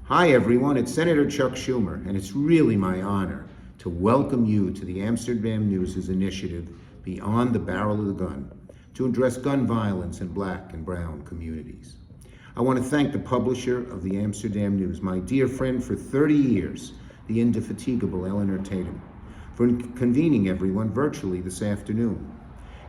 Hi everyone, it's Senator Chuck Schumer, and it's really my honor to welcome you to the Amsterdam News' initiative, Beyond the Barrel of the Gun, to address gun violence in black and brown communities. I want to thank the publisher of the Amsterdam News, my dear friend for 30 years, the indefatigable Eleanor Tatum, for convening everyone virtually this afternoon.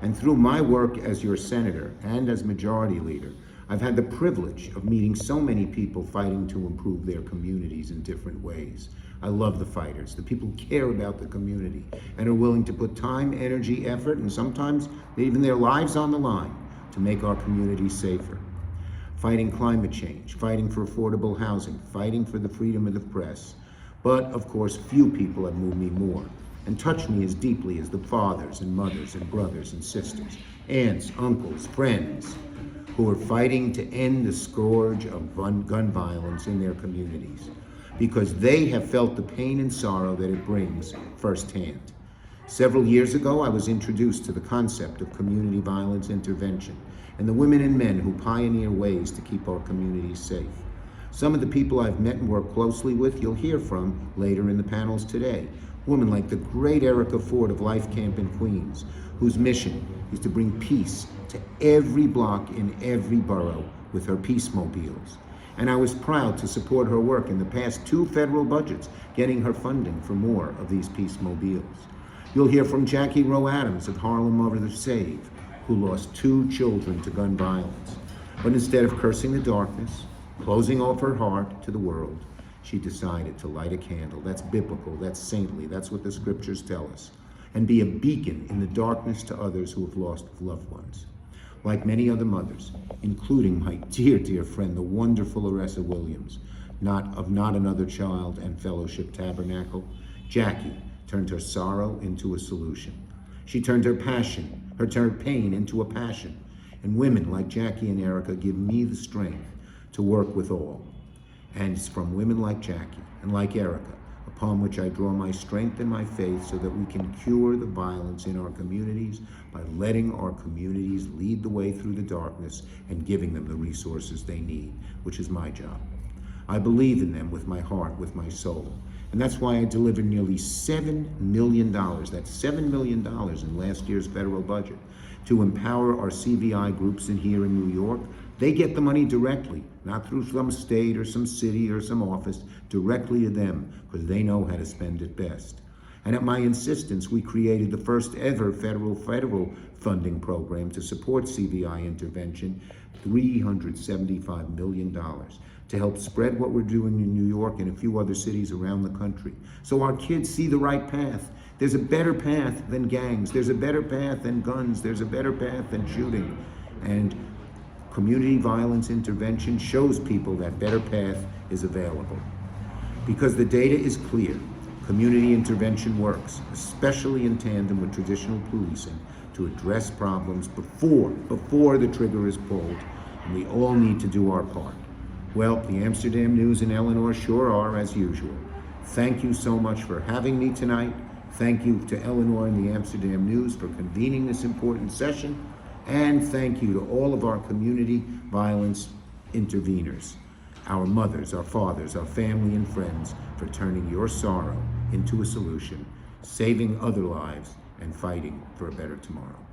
And through my work as your senator and as majority leader, I've had the privilege of meeting so many people fighting to improve their communities in different ways. I love the fighters, the people who care about the community and are willing to put time, energy, effort, and sometimes even their lives on the line to make our communities safer. Fighting climate change, fighting for affordable housing, fighting for the freedom of the press. But of course, few people have moved me more and touched me as deeply as the fathers and mothers and brothers and sisters, aunts, uncles, friends, who are fighting to end the scourge of gun violence in their communities, because they have felt the pain and sorrow that it brings firsthand. Several years ago, I was introduced to the concept of community violence intervention and the women and men who pioneer ways to keep our communities safe. Some of the people I've met and worked closely with, you'll hear from later in the panels today. Women like the great Erica Ford of Life Camp in Queens, whose mission is to bring peace to every block in every borough with her peace mobiles. And I was proud to support her work in the past 2 federal budgets, getting her funding for more of these peace mobiles. You'll hear from Jackie Rowe Adams of Harlem Mothers Save, who lost 2 children to gun violence. But instead of cursing the darkness, closing off her heart to the world, she decided to light a candle. That's biblical, that's saintly, that's what the scriptures tell us. And be a beacon in the darkness to others who have lost loved ones. Like many other mothers, including my dear, dear friend, the wonderful Aressa Williams, not Another Child and Fellowship Tabernacle, Jackie turned her sorrow into a solution. She turned her passion, her pain into a passion. And women like Jackie and Erica give me the strength to work with all. And it's from women like Jackie and like Erica, upon which I draw my strength and my faith so that we can cure the violence in our communities by letting our communities lead the way through the darkness and giving them the resources they need, which is my job. I believe in them with my heart, with my soul. And that's why I delivered nearly $7 million, that's $7 million in last year's federal budget, to empower our CVI groups in here in New York. They get the money directly, not through some state or some city or some office, directly to them, because they know how to spend it best. And at my insistence, we created the first ever federal funding program to support CVI intervention, $375 million, to help spread what we're doing in New York and a few other cities around the country. So our kids see the right path. There's a better path than gangs. There's a better path than guns. There's a better path than shooting. And community violence intervention shows people that better path is available. Because the data is clear, community intervention works, especially in tandem with traditional policing, to address problems before the trigger is pulled, and we all need to do our part. Well, the Amsterdam News and Eleanor sure are, as usual. Thank you so much for having me tonight. Thank you to Eleanor and the Amsterdam News for convening this important session. And thank you to all of our community violence interveners, our mothers, our fathers, our family and friends, for turning your sorrow into a solution, saving other lives, and fighting for a better tomorrow.